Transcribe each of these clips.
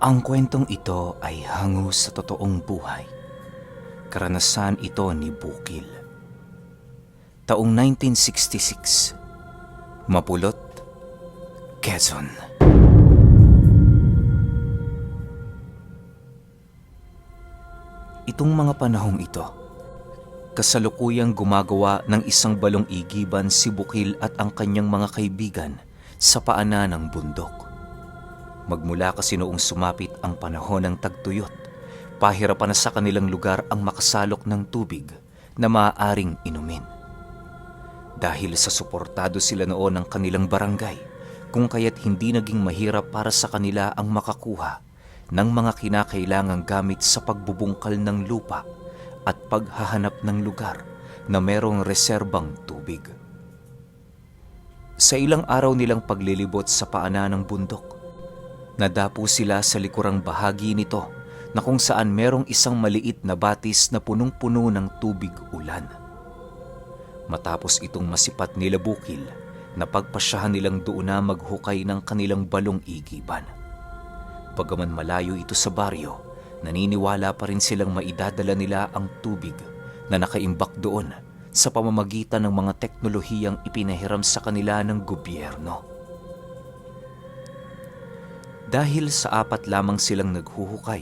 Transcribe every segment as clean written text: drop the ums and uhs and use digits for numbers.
Ang kwentong ito ay hango sa totoong buhay. Karanasan ito ni Bukil. Taong 1966, Mapulot, Quezon. Itong mga panahong ito, kasalukuyang gumagawa ng isang balong igiban si Bukil at ang kanyang mga kaibigan sa paanan ng bundok. Magmula kasi noong sumapit ang panahon ng tagtuyot, pahirapan na sa kanilang lugar ang makasalok ng tubig na maaaring inumin. Dahil sa suportado sila noon ng kanilang barangay, kung kaya't hindi naging mahirap para sa kanila ang makakuha ng mga kinakailangang gamit sa pagbubungkal ng lupa at paghahanap ng lugar na merong reserbang tubig. Sa ilang araw nilang paglilibot sa paanan ng bundok, nadapo sila sa likurang bahagi nito na kung saan merong isang maliit na batis na punong-puno ng tubig ulan. Matapos itong masipat nila Bukil, napagpasyahan nilang doon na maghukay ng kanilang balong igiban. Bagaman malayo ito sa baryo, naniniwala pa rin silang maidadala nila ang tubig na nakaimbak doon sa pamamagitan ng mga teknolohiyang ipinahiram sa kanila ng gobyerno. Dahil sa 4 lamang silang naghuhukay,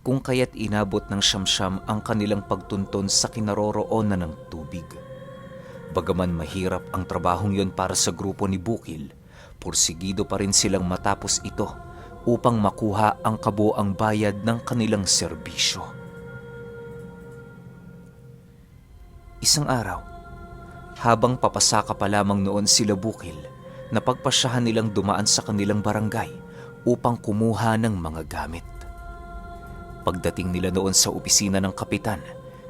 kung kaya't inabot ng siyam-siyam ang kanilang pagtunton sa kinaroroonan ng tubig. Bagaman mahirap ang trabahong yon para sa grupo ni Bukil, pursigido pa rin silang matapos ito upang makuha ang kabuoang bayad ng kanilang serbisyo. Isang araw, habang papasaka pa lamang noon sila Bukil, napagpasyahan nilang dumaan sa kanilang barangay upang kumuha ng mga gamit. Pagdating nila noon sa opisina ng kapitan,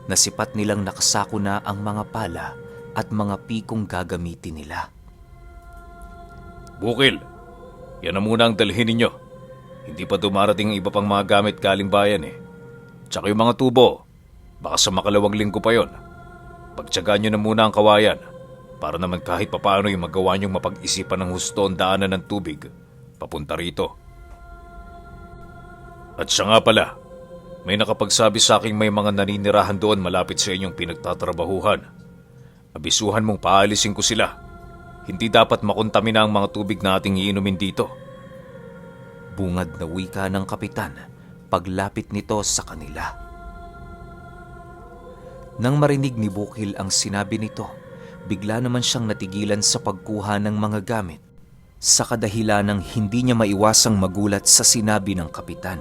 nasipat nilang nakasako na ang mga pala at mga pikong gagamitin nila. Bukil, yan na muna ang dalhin ninyo. Hindi pa dumarating ang iba pang mga gamit galing bayan eh. Tsaka yung mga tubo, baka sa makalawang linggo pa yon. Pagtyagaan nyo na muna ang kawayan para naman kahit papaano yung magawa nyong mapag-isipan ng husto ang daanan ng tubig papunta rito. At siya nga pala, may nakapagsabi sa aking may mga naninirahan doon malapit sa inyong pinagtatrabahuhan. Abisuhan mong paalisin ko sila. Hindi dapat makontamina ang mga tubig na ating iinumin dito. Bungad na wika ng kapitan paglapit nito sa kanila. Nang marinig ni Bukil ang sinabi nito, bigla naman siyang natigilan sa pagkuha ng mga gamit sa kadahilan ng hindi niya maiwasang magulat sa sinabi ng kapitan.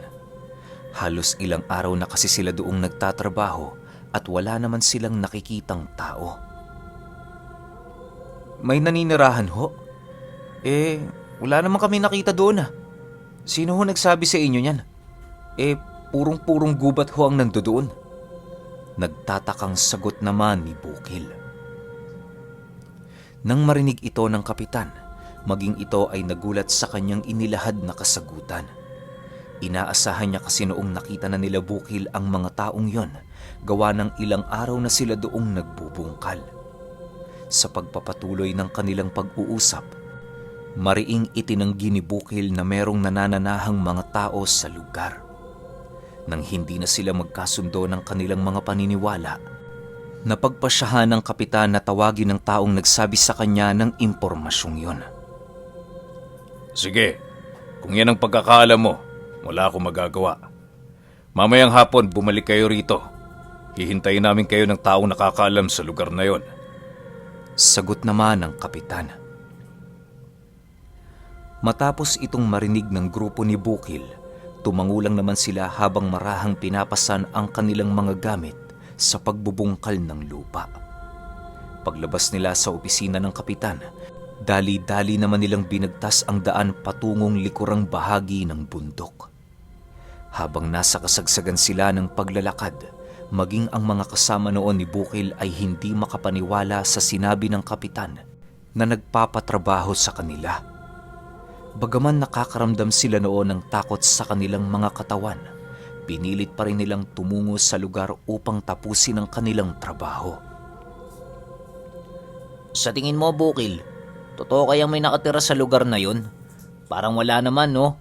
Halos ilang araw na kasi sila doong nagtatrabaho at wala naman silang nakikitang tao. May naninirahan ho? Wala naman kami nakita doon . Sino ho nagsabi sa inyo niyan? Purong-purong gubat ho ang nandoon. Nagtatakang sagot naman ni Bukil. Nang marinig ito ng kapitan, maging ito ay nagulat sa kanyang inilahad na kasagutan. Inaasahan niya kasi noong nakita na nila Bukil ang mga taong yon, gawa ng ilang araw na sila doong nagbubungkal. Sa pagpapatuloy ng kanilang pag-uusap, mariing itinanggi ni Bukil na merong nanananahang mga tao sa lugar. Nang hindi na sila magkasundo ng kanilang mga paniniwala, napagpasyahan ng kapitan na tawagin ng taong nagsabi sa kanya ng impormasyong yon. Sige, kung yan ang pagkakaalam mo, wala akong magagawa. Mamayang hapon bumalik kayo rito. Hihintayin namin kayo ng taong nakakaalam sa lugar na yon. Sagot naman ng kapitan. Matapos itong marinig ng grupo ni Bukil, tumangulang naman sila habang marahang pinapasan ang kanilang mga gamit sa pagbubungkal ng lupa. Paglabas nila sa opisina ng kapitan, dali-dali naman nilang binagtas ang daan patungong likurang bahagi ng bundok. Habang nasa kasagsagan sila ng paglalakad, maging ang mga kasama noon ni Bukil ay hindi makapaniwala sa sinabi ng kapitan na nagpapatrabaho sa kanila. Bagaman nakakaramdam sila noon ng takot sa kanilang mga katawan, pinilit pa rin nilang tumungo sa lugar upang tapusin ang kanilang trabaho. Sa tingin mo, Bukil, totoo kayang may nakatira sa lugar na yun? Parang wala naman, no?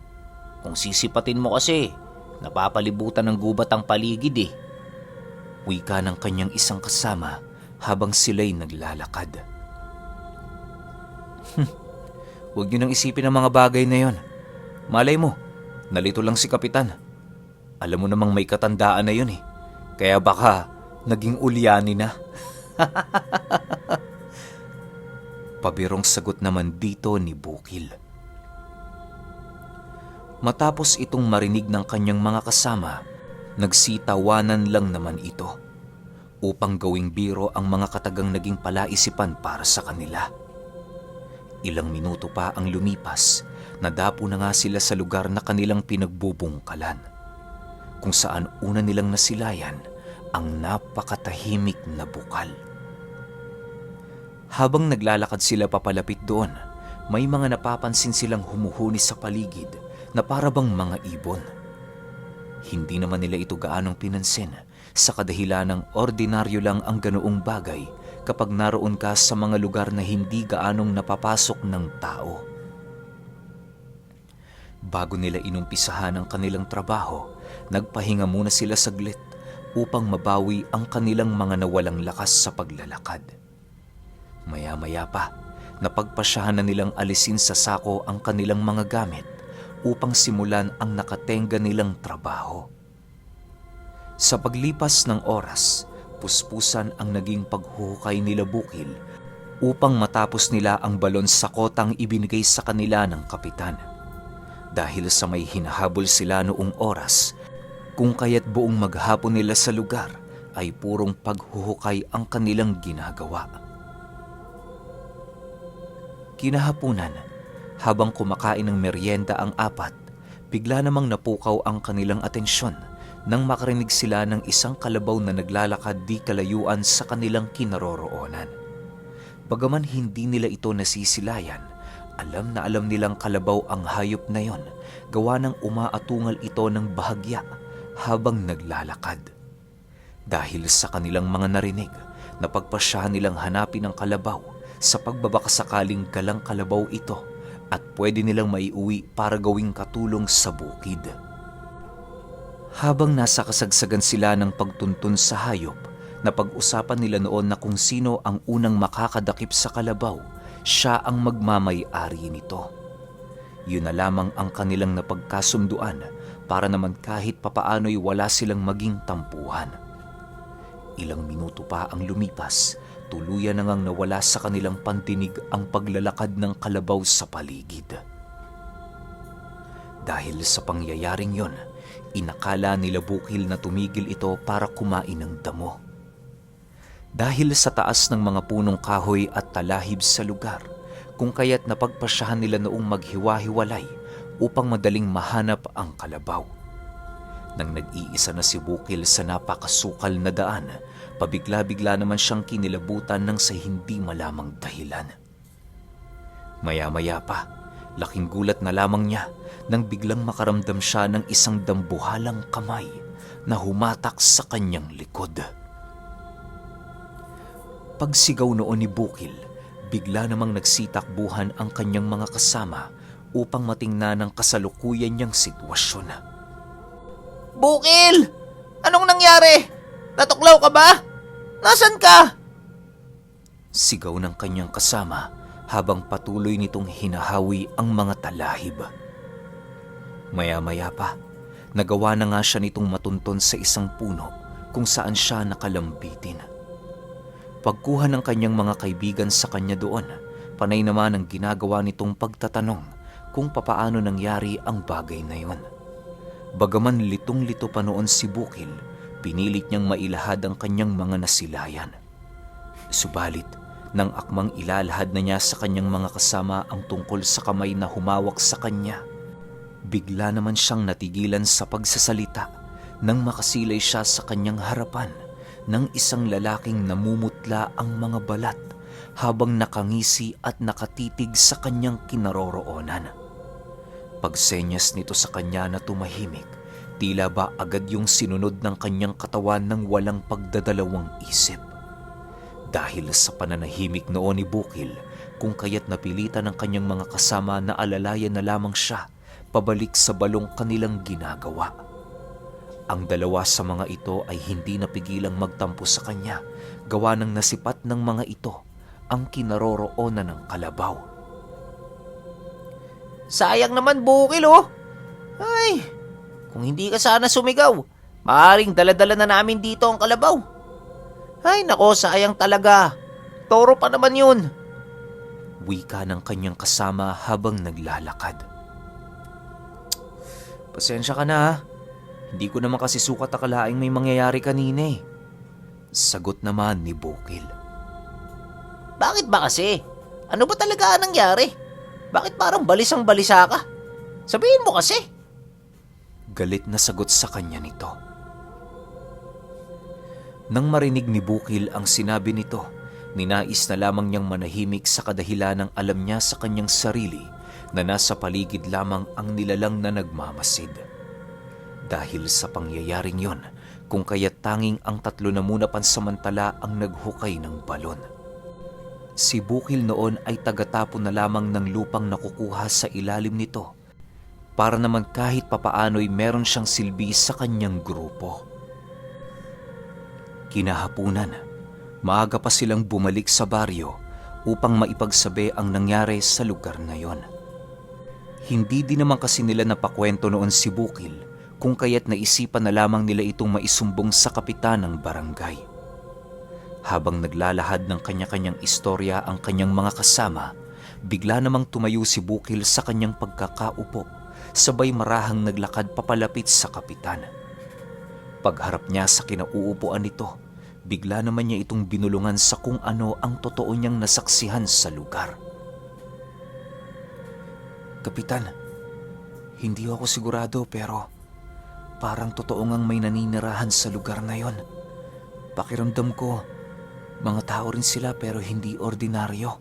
Kung sisipatin mo kasi, napapalibutan ng gubat ang paligid eh. Wika ng kanyang isang kasama habang sila'y naglalakad. Huwag niyo nang isipin ang mga bagay na yon. Malay mo, nalito lang si Kapitan. Alam mo namang may katandaan na yun eh. Kaya baka naging ulyani na. Pabirong sagot naman dito ni Bukil. Matapos itong marinig ng kanyang mga kasama, nagsitawanan lang naman ito upang gawing biro ang mga katagang naging palaisipan para sa kanila. Ilang minuto pa ang lumipas, nadapo na nga sila sa lugar na kanilang pinagbubungkalan, kung saan una nilang nasilayan ang napakatahimik na bukal. Habang naglalakad sila papalapit doon, may mga napapansin silang humuhuni sa paligid na parabang mga ibon. Hindi naman nila ito gaanong pinansin sa kadahilan ng ordinaryo lang ang ganoong bagay kapag naroon ka sa mga lugar na hindi gaanong napapasok ng tao. Bago nila inumpisahan ang kanilang trabaho, nagpahinga muna sila saglit upang mabawi ang kanilang mga nawalang lakas sa paglalakad. Maya-maya pa, napagpasyahan na nilang alisin sa sako ang kanilang mga gamit upang simulan ang nakatenga nilang trabaho. Sa paglipas ng oras, puspusan ang naging paghuhukay nila Bukil upang matapos nila ang balon sa kotang ibinigay sa kanila ng kapitan. Dahil sa may hinahabol sila noong oras, kung kaya't buong maghapon nila sa lugar ay purong paghuhukay ang kanilang ginagawa. Kinahapunan, habang kumakain ng merienda ang apat, bigla namang napukaw ang kanilang atensyon nang makarinig sila ng isang kalabaw na naglalakad di kalayuan sa kanilang kinaroroonan. Bagaman hindi nila ito nasisilayan, alam na alam nilang kalabaw ang hayop na yon, gawa ng umaatungal ito ng bahagya habang naglalakad. Dahil sa kanilang mga narinig, napagpasyahan nilang hanapin ang kalabaw sa pagbabakasakaling galang kalabaw ito at pwede nilang maiuwi para gawing katulong sa bukid. Habang nasa kasagsagan sila ng pagtuntun sa hayop, napag-usapan nila noon na kung sino ang unang makakadakip sa kalabaw, siya ang magmamay-ari nito. Yun na lamang ang kanilang napagkasunduan para naman kahit papaano'y wala silang maging tampuhan. Ilang minuto pa ang lumipas, tuluyan na ngang nawala sa kanilang pandinig ang paglalakad ng kalabaw sa paligid. Dahil sa pangyayaring yon, inakala nila Bukil na tumigil ito para kumain ng damo. Dahil sa taas ng mga punong kahoy at talahib sa lugar, kung kaya't napagpasyahan nila noong maghiwa-hiwalay upang madaling mahanap ang kalabaw. Nang nag-iisa na si Bukil sa napakasukal na daan, pabigla-bigla naman siyang kinilabutan ng sa hindi malamang dahilan. Maya-maya pa, laking gulat na lamang niya nang biglang makaramdam siya ng isang dambuhalang kamay na humatak sa kanyang likod. Pagsigaw noon ni Bukil, bigla namang nagsitakbuhan ang kanyang mga kasama upang matingnan ang kasalukuyan niyang sitwasyon. Bukil! Anong nangyari? Natuklaw ka ba? Nasaan ka? Sigaw ng kanyang kasama habang patuloy nitong hinahawi ang mga talahib. Maya-maya pa, nagawa na nga siya nitong matunton sa isang puno kung saan siya nakalambitin. Pagkuha ng kanyang mga kaibigan sa kanya doon, panay naman ang ginagawa nitong pagtatanong kung papaano nangyari ang bagay na yon. Bagaman litong-lito pa noon si Bukil, pinilit niyang mailahad ang kanyang mga nasilayan. Subalit, nang akmang ilalahad na niya sa kanyang mga kasama ang tungkol sa kamay na humawak sa kanya, bigla naman siyang natigilan sa pagsasalita nang makasilay siya sa kanyang harapan ng isang lalaking namumutla ang mga balat habang nakangisi at nakatitig sa kanyang kinaroroonan. Pagsenyas nito sa kanya na tumahimik, tila ba agad yung sinunod ng kanyang katawan ng walang pagdadalawang isip. Dahil sa pananahimik noon ni Bukil, kung kaya't napilitan ng kanyang mga kasama na alalayan na lamang siya pabalik sa balong kanilang ginagawa. Ang dalawa sa mga ito ay hindi napigilang magtampo sa kanya, gawa ng nasipat ng mga ito ang kinaroroonan ng kalabaw. Sayang naman, Bukil, oh. Ay, kung hindi ka sana sumigaw, maaaring dala-dala na namin dito ang kalabaw. Ay, nako, sayang talaga. Toro pa naman yun. Wika ng kanyang kasama habang naglalakad. Pasensya ka na ha. Hindi ko naman kasi sukat akalaing may mangyayari kanina eh. Sagot naman ni Bukil. Bakit ba kasi? Ano ba talaga ang nangyari? Bakit parang balisang balisa ka? Sabihin mo kasi. Galit na sagot sa kanya nito. Nang marinig ni Bukil ang sinabi nito, ninais na lamang niyang manahimik sa kadahilanang alam niya sa kanyang sarili na nasa paligid lamang ang nilalang na nagmamasid. Dahil sa pangyayaring yon, kung kaya't tanging ang tatlo na muna pansamantala ang naghukay ng balon. Si Bukil noon ay tagatapon na lamang ng lupang nakukuha sa ilalim nito para naman kahit papaano'y meron siyang silbi sa kanyang grupo. Kinahapunan, maaga pa silang bumalik sa baryo upang maipagsabi ang nangyari sa lugar na yon. Hindi din naman kasi nila napakwento noon si Bukil kung kaya't naisipan na lamang nila itong maisumbong sa kapitan ng barangay. Habang naglalahad ng kanya-kanyang istorya ang kanyang mga kasama, bigla namang tumayo si Bukil sa kanyang pagkakaupo, sabay marahang naglakad papalapit sa kapitan. Pagharap niya sa kinauupuan nito, bigla naman niya itong binulungan sa kung ano ang totoo niyang nasaksihan sa lugar. Kapitan, hindi ako sigurado pero parang totoo ngang may naninirahan sa lugar na yon. Pakiramdam ko, mga tao rin sila pero hindi ordinaryo.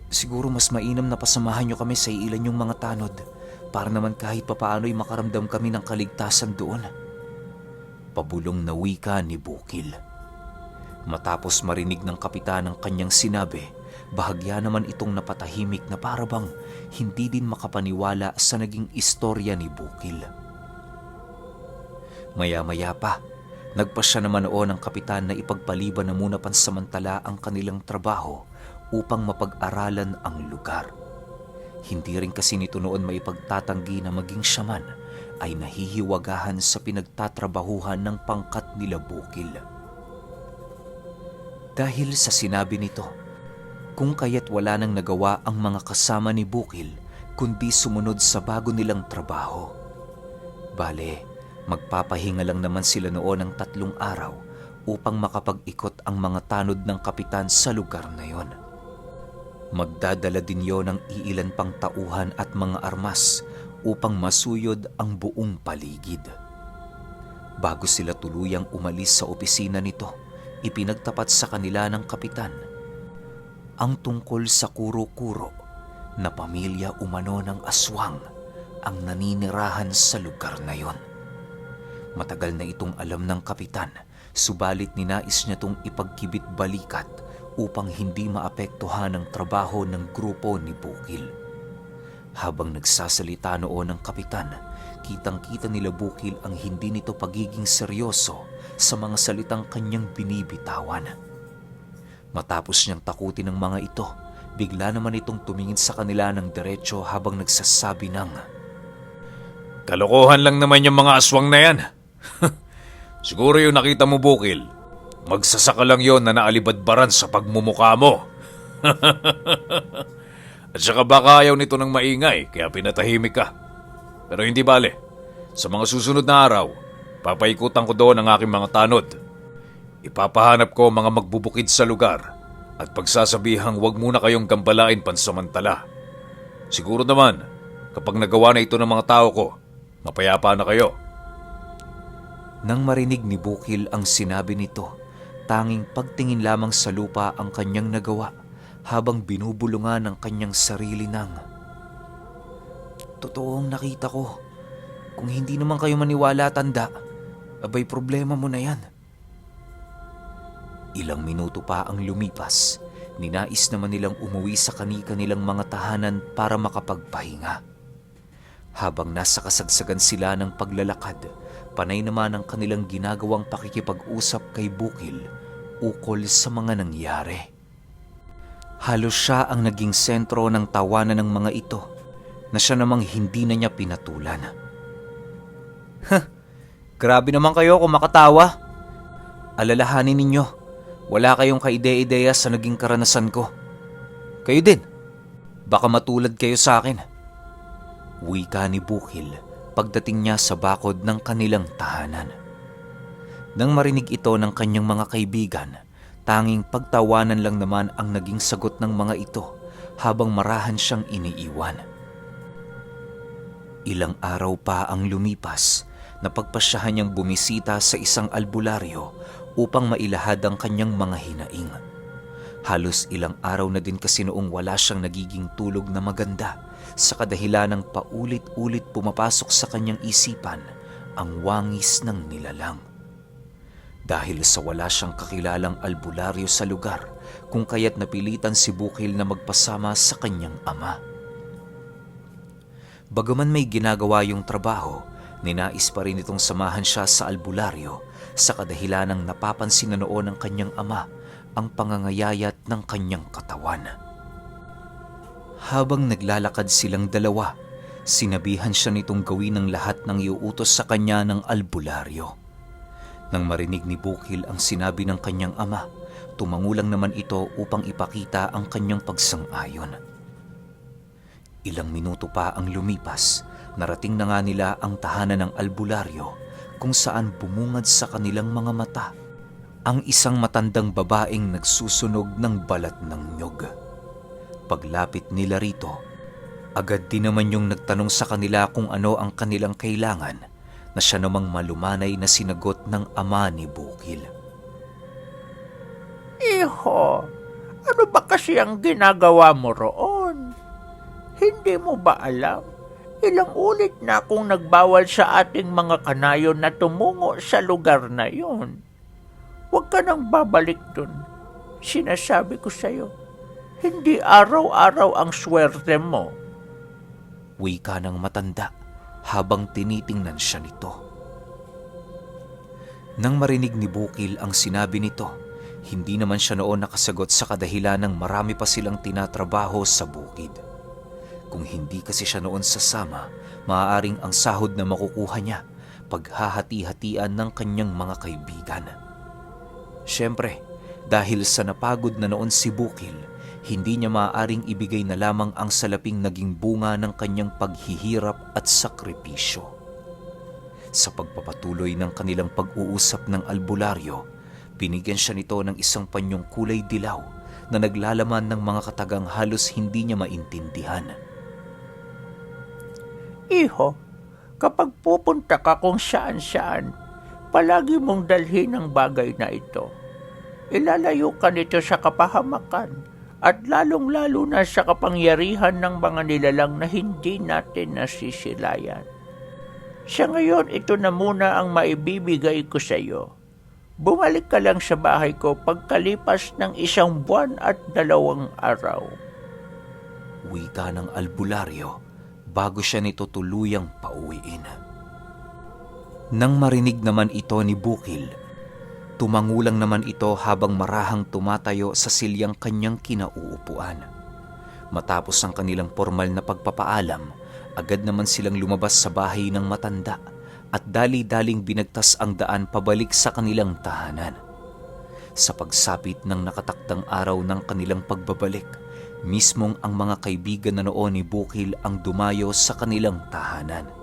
Siguro mas mainam na pasamahan niyo kami sa ilan yung mga tanod para naman kahit papaano'y makaramdam kami ng kaligtasan doon. Pabulong na wika ni Bukil. Matapos marinig ng kapitan ang kanyang sinabi, bahagya naman itong napatahimik na parabang hindi din makapaniwala sa naging istorya ni Bukil. Maya-maya pa, nagpasya naman noon ang kapitan na ipagpaliban na muna pansamantala ang kanilang trabaho upang mapag-aralan ang lugar. Hindi rin kasi nito noon maipagtatanggi na maging siya man ay nahihiwagahan sa pinagtatrabahuhan ng pangkat nila Bukil. Dahil sa sinabi nito, kung kaya't wala nang nagawa ang mga kasama ni Bukil kundi sumunod sa bago nilang trabaho. Bale, magpapahinga lang naman sila noon ng 3 araw upang makapag-ikot ang mga tanod ng kapitan sa lugar na yon. Magdadala din yon ng iilan pang tauhan at mga armas upang masuyod ang buong paligid. Bago sila tuluyang umalis sa opisina nito, ipinagtapat sa kanila ng kapitan ang tungkol sa kuro-kuro na pamilya umano ng aswang ang naninirahan sa lugar na yon. Matagal na itong alam ng kapitan, subalit ninais niya itong ipagkibit balikat upang hindi maapektuhan ang trabaho ng grupo ni Bukil. Habang nagsasalita noon ang kapitan, kitang-kita nila Bukil ang hindi nito pagiging seryoso sa mga salitang kanyang binibitawan. Matapos niyang takutin ng mga ito, bigla naman itong tumingin sa kanila ng diretso habang nagsasabi ng, Kalokohan lang naman yung mga aswang na yan. Siguro yung nakita mo, Bukil, magsasaka lang yon na naalibadbaran sa pagmumukha mo. At saka baka ayaw nito ng maingay kaya pinatahimik ka. Pero hindi bale, sa mga susunod na araw, papaikutan ko doon ang aking mga tanod. Ipapahanap ko mga magbubukid sa lugar at pagsasabihang huwag muna kayong gambalain pansamantala. Siguro naman, kapag nagawa na ito ng mga tao ko, mapayapa na kayo. Nang marinig ni Bukil ang sinabi nito, tanging pagtingin lamang sa lupa ang kanyang nagawa habang binubulungan ang kanyang sarili ng, totoo ang nakita ko. Kung hindi naman kayo maniwala, tanda, abay problema mo na yan. Ilang minuto pa ang lumipas, ninais naman nilang umuwi sa kani-kanilang mga tahanan para makapagpahinga. Habang nasa kasagsagan sila ng paglalakad, panay naman ang kanilang ginagawang pakikipag-usap kay Bukil ukol sa mga nangyari. Halos siya ang naging sentro ng tawanan ng mga ito na siya namang hindi na niya pinatulan. Grabe naman kayo kung makatawa. Alalahanin ninyo, wala kayong kaide-ideya sa naging karanasan ko. Kayo din, baka matulad kayo sa akin. Wika ni Bukil pagdating niya sa bakod ng kanilang tahanan. Nang marinig ito ng kanyang mga kaibigan, tanging pagtawanan lang naman ang naging sagot ng mga ito habang marahan siyang iniiwan. Ilang araw pa ang lumipas, napagpasyahan niyang bumisita sa isang albularyo upang mailahad ang kanyang mga hinaing. Halos ilang araw na din kasi noong wala siyang nagiging tulog na maganda sa kadahilan ng paulit-ulit pumapasok sa kanyang isipan ang wangis ng nilalang. Dahil sa wala siyang kakilalang albularyo sa lugar, kung kaya't napilitan si Bukil na magpasama sa kanyang ama. Bagaman may ginagawa yung trabaho, ninais pa rin itong samahan siya sa albularyo sa kadahilan ng napapansin na noon ng kanyang ama ang pangangayayat ng kanyang katawan. Habang naglalakad silang dalawa, sinabihan siya nitong gawin ang lahat ng iuutos sa kanya ng albularyo. Nang marinig ni Bukil ang sinabi ng kanyang ama, tumangulang naman ito upang ipakita ang kanyang pagsang-ayon. Ilang minuto pa ang lumipas, narating na nga nila ang tahanan ng albularyo kung saan bumungad sa kanilang mga mata ang isang matandang babaeng nagsusunog ng balat ng nyog. Paglapit nila rito, agad din naman yung nagtanong sa kanila kung ano ang kanilang kailangan na siya namang malumanay na sinagot ng ama ni Bukil. Iho, ano ba kasi ang ginagawa mo roon? Hindi mo ba alam? Ilang ulit na akong nagbawal sa ating mga kanayo na tumungo sa lugar na yon. Huwag ka nang babalik dun. Sinasabi ko sa'yo, hindi araw-araw ang swerte mo. Wika ng matanda habang tinitingnan siya nito. Nang marinig ni Bukil ang sinabi nito, hindi naman siya noon nakasagot sa kadahilan ng marami pa silang tinatrabaho sa bukid. Kung hindi kasi siya noon sasama, maaaring ang sahod na makukuha niya paghahati-hatian ng kanyang mga kaibigan. Siyempre, dahil sa napagod na noon si Bukil, hindi niya maaaring ibigay na lamang ang salaping naging bunga ng kanyang paghihirap at sakripisyo. Sa pagpapatuloy ng kanilang pag-uusap ng albularyo, binigyan siya nito ng isang panyong kulay dilaw na naglalaman ng mga katagang halos hindi niya maintindihan. Iho, kapag pupunta ka kung saan-saan, palagi mong dalhin ang bagay na ito. Ilalayo ka nito sa kapahamakan at lalong-lalo na sa kapangyarihan ng mga nilalang na hindi natin nasisilayan. Sa ngayon, ito na muna ang maibibigay ko sa iyo. Bumalik ka lang sa bahay ko pagkalipas ng 1 buwan at 2 araw. Wika ng albularyo bago siya nito tuluyang pauwiin. Nang marinig naman ito ni Bukil, tumangulang naman ito habang marahang tumatayo sa silyang kanyang kinauupuan. Matapos ang kanilang formal na pagpapaalam, agad naman silang lumabas sa bahay ng matanda at dali-daling binagtas ang daan pabalik sa kanilang tahanan. Sa pagsapit ng nakatakdang araw ng kanilang pagbabalik, mismong ang mga kaibigan na noon ni Bukil ang dumayo sa kanilang tahanan.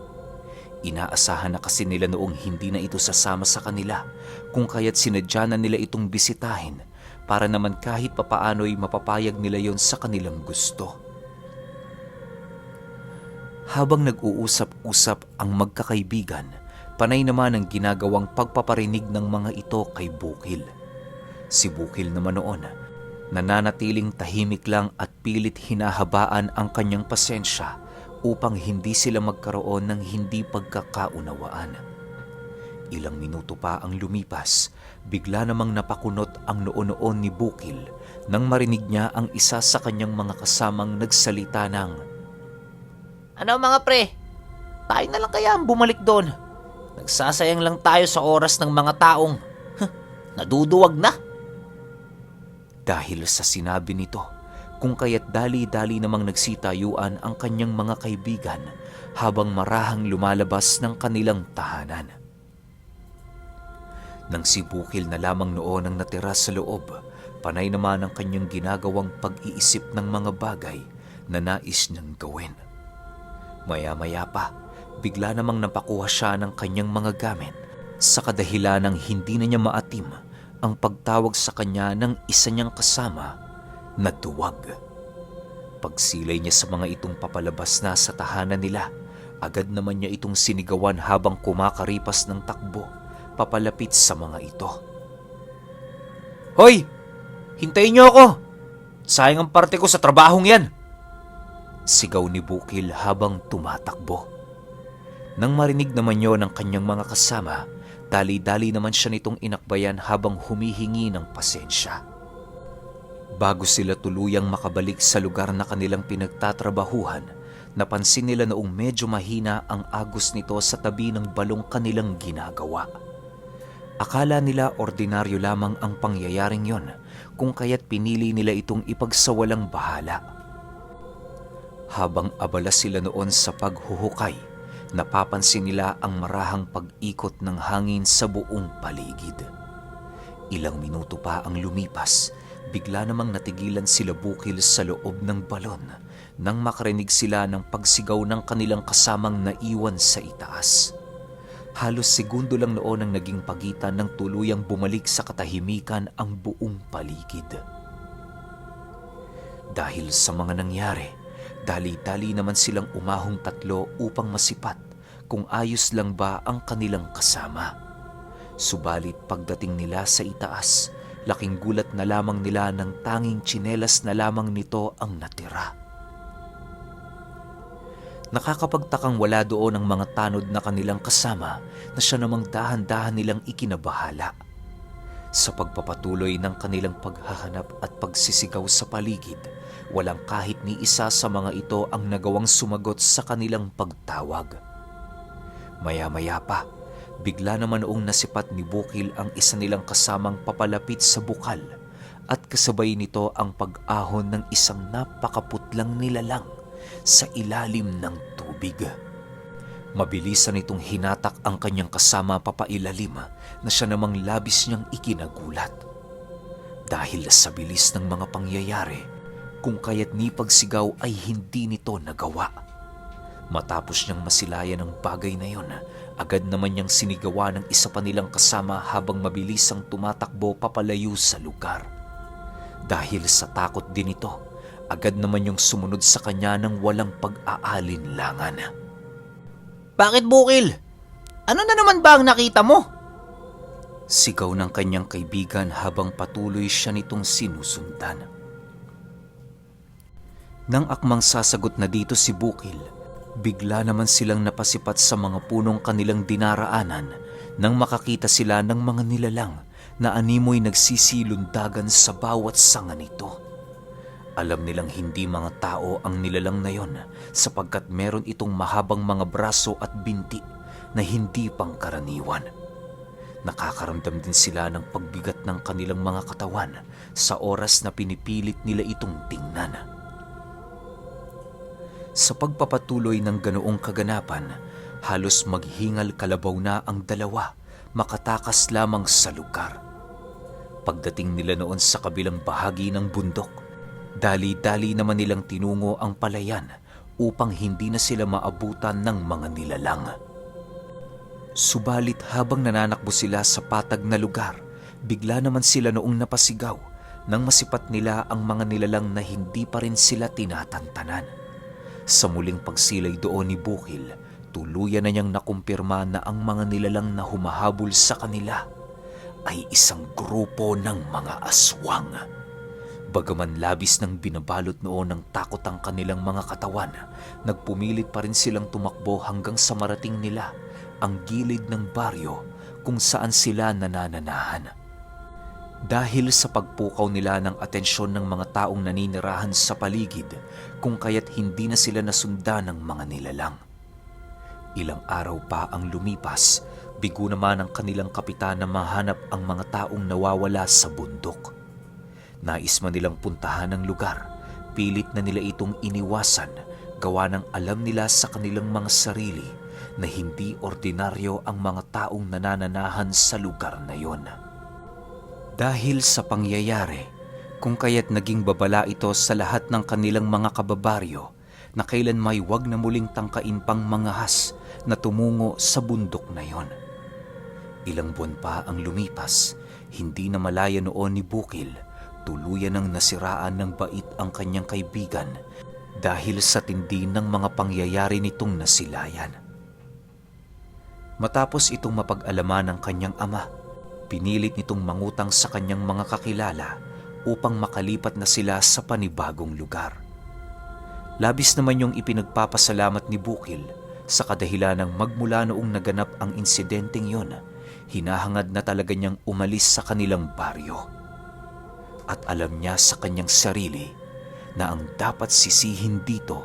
Inaasahan na kasi nila noong hindi na ito sasama sa kanila, kung kaya't sinadya na nila itong bisitahin para naman kahit papaano'y mapapayag nila yon sa kanilang gusto. Habang nag-uusap-usap ang magkakaibigan, panay naman ang ginagawang pagpaparinig ng mga ito kay Bukil. Si Bukil naman noon, nananatiling tahimik lang at pilit hinahabaan ang kanyang pasensya upang hindi sila magkaroon ng hindi pagkakaunawaan. Ilang minuto pa ang lumipas, bigla namang napakunot ang noo-noon ni Bukil nang marinig niya ang isa sa kanyang mga kasamang nagsalita ng, Ano mga pre? Tayo na lang kaya ang bumalik doon. Nagsasayang lang tayo sa oras ng mga taong naduduwag na. Dahil sa sinabi nito, kung kaya't dali-dali namang nagsitayuan ang kanyang mga kaibigan habang marahang lumalabas ng kanilang tahanan. Nang si Bukil na lamang noon ang natira sa loob, panay naman ang kanyang ginagawang pag-iisip ng mga bagay na nais niyang gawin. Maya-maya pa, bigla namang napakuha siya ng kanyang mga gamit sa kadahilan ng hindi na niya maatim ang pagtawag sa kanya ng isa niyang kasama na duwag. Pagsilay niya sa mga itong papalabas na sa tahanan nila, agad naman niya itong sinigawan habang kumakaripas ng takbo papalapit sa mga ito. Hoy! Hintayin niyo ako! Sayang ang parte ko sa trabahong yan! Sigaw ni Bukil habang tumatakbo. Nang marinig naman yon ng kanyang mga kasama, dali-dali naman siya nitong inakbayan habang humihingi ng pasensya. Bago sila tuluyang makabalik sa lugar na kanilang pinagtatrabahuhan, napansin nila noong medyo mahina ang agos nito sa tabi ng balong kanilang ginagawa. Akala nila ordinaryo lamang ang pangyayaring yon, kung kaya't pinili nila itong ipagsawalang bahala. Habang abala sila noon sa paghuhukay, napapansin nila ang marahang pag-ikot ng hangin sa buong paligid. Ilang minuto pa ang lumipas, bigla namang natigilan sila Bukil sa loob ng balon nang makarinig sila ng pagsigaw ng kanilang kasamang naiwan sa itaas. Halos segundo lang noon ang naging pagitan ng tuluyang bumalik sa katahimikan ang buong paligid. Dahil sa mga nangyari, dali-dali naman silang umahong tatlo upang masipat kung ayos lang ba ang kanilang kasama. Subalit pagdating nila sa itaas, laking gulat na lamang nila ng tanging tsinelas na lamang nito ang natira. Nakakapagtakang wala doon ang mga tanod na kanilang kasama na siya namang dahan-dahan nilang ikinabahala. Sa pagpapatuloy ng kanilang paghahanap at pagsisigaw sa paligid, walang kahit ni isa sa mga ito ang nagawang sumagot sa kanilang pagtawag. Maya-maya pa, bigla naman noong nasipat ni Bukil ang isa nilang kasamang papalapit sa bukal at kasabay nito ang pag-ahon ng isang napakaputlang nilalang sa ilalim ng tubig. Mabilisan itong hinatak ang kanyang kasama papailalim na siya namang labis niyang ikinagulat. Dahil sa bilis ng mga pangyayari, kung kaya't ni pagsigaw ay hindi nito nagawa. Matapos niyang masilayan ang bagay na yon, agad naman niyang sinigawa ng isa pa nilang kasama habang mabilisang tumatakbo papalayo sa lugar. Dahil sa takot din ito, agad naman yung sumunod sa kanya ng walang pag-aalinlangan. Bakit, Bukil? Ano na naman ba ang nakita mo? Sigaw ng kanyang kaibigan habang patuloy siya nitong sinusundan. Nang akmang sasagot na dito si Bukil, bigla naman silang napasipat sa mga punong kanilang dinaraanan nang makakita sila ng mga nilalang na animoy nagsisilundagan sa bawat sanga nito. Alam nilang hindi mga tao ang nilalang na yon sapagkat meron itong mahabang mga braso at binti na hindi pangkaraniwan. Nakakaramdam din sila ng pagbigat ng kanilang mga katawan sa oras na pinipilit nila itong tingnan. Sa pagpapatuloy ng ganoong kaganapan, halos maghingal kalabaw na ang dalawa makatakas lamang sa lugar. Pagdating nila noon sa kabilang bahagi ng bundok, dali-dali naman nilang tinungo ang palayan upang hindi na sila maabutan ng mga nilalang. Subalit habang nananakbo sila sa patag na lugar, bigla naman sila noong napasigaw nang masipat nila ang mga nilalang na hindi pa rin sila tinatantanan. Sa muling pagsilay doon ni Bukil, tuluyan na niyang nakumpirma na ang mga nilalang na humahabol sa kanila ay isang grupo ng mga aswang. Bagaman labis nang binabalot noon ng takot ang kanilang mga katawan, nagpumilit pa rin silang tumakbo hanggang sa marating nila ang gilid ng baryo kung saan sila nanananahan. Dahil sa pagpukaw nila ng atensyon ng mga taong naninirahan sa paligid, kung kaya't hindi na sila nasundan ng mga nilalang. Ilang araw pa ang lumipas, bigo naman ang kanilang kapitan na mahanap ang mga taong nawawala sa bundok. Nais man nilang puntahan ang lugar, pilit na nila itong iniwasan, gawa ng alam nila sa kanilang mga sarili na hindi ordinaryo ang mga taong nanananahan sa lugar na yon. Dahil sa pangyayari, kung kaya't naging babala ito sa lahat ng kanilang mga kababaryo na kailan may wag na muling tangkain pang mangahas na tumungo sa bundok na yon. Ilang buwan pa ang lumipas, hindi na malaya noon ni Bukil, tuluyan ng nasiraan ng bait ang kanyang kaibigan dahil sa tindi ng mga pangyayari nitong nasilayan. Matapos itong mapag-alaman ng kanyang ama, pinilit nitong mangutang sa kanyang mga kakilala upang makalipat na sila sa panibagong lugar. Labis naman yung ipinagpapasalamat ni Bukil sa kadahilan ng magmula noong naganap ang insidenteng yon, hinahangad na talaga niyang umalis sa kanilang baryo. At alam niya sa kanyang sarili na ang dapat sisihin dito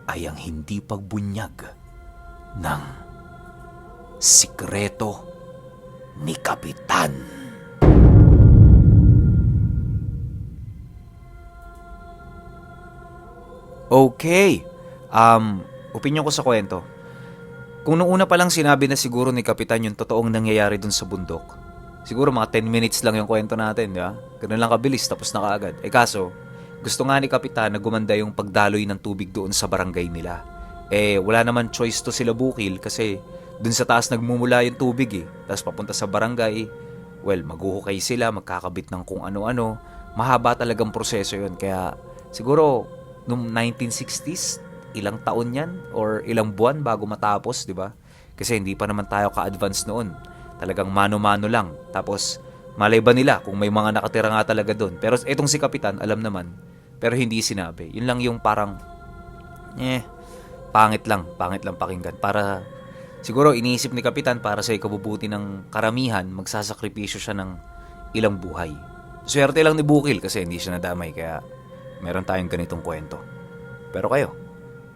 ay ang hindi pagbunyag ng sikreto ni Kapitan. Okay. Opinyon ko sa kwento. Kung nung una pa lang sinabi na siguro ni Kapitan yung totoong nangyayari dun sa bundok, siguro mga 10 minutes lang yung kwento natin, di ba? Ganun lang kabilis, tapos na kaagad. Kaso, gusto nga ni Kapitan na gumanda yung pagdaloy ng tubig doon sa barangay nila. Wala naman choice to sila Bukil kasi dun sa taas nagmumula yung tubig Tapos papunta sa barangay, maghuhukay sila, magkakabit ng kung ano-ano. Mahaba talagang proseso yun. Kaya siguro, noong 1960s, ilang taon yan or ilang buwan bago matapos, di ba? Kasi hindi pa naman tayo ka-advance noon. Talagang mano-mano lang. Tapos, malay ba nila kung may mga nakatira nga talaga doon. Pero itong si Kapitan, alam naman. Pero hindi sinabi. Yun lang yung parang, pangit lang pakinggan. Para, siguro iniisip ni Kapitan para sa ikabubuti ng karamihan, magsasakripisyo siya ng ilang buhay. Swerte lang ni Bukil kasi hindi siya nadamay. Kaya, meron tayong ganitong kwento. Pero kayo,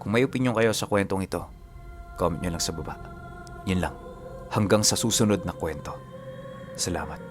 kung may opinion kayo sa kwentong ito, comment nyo lang sa baba. Yun lang. Hanggang sa susunod na kwento. Salamat.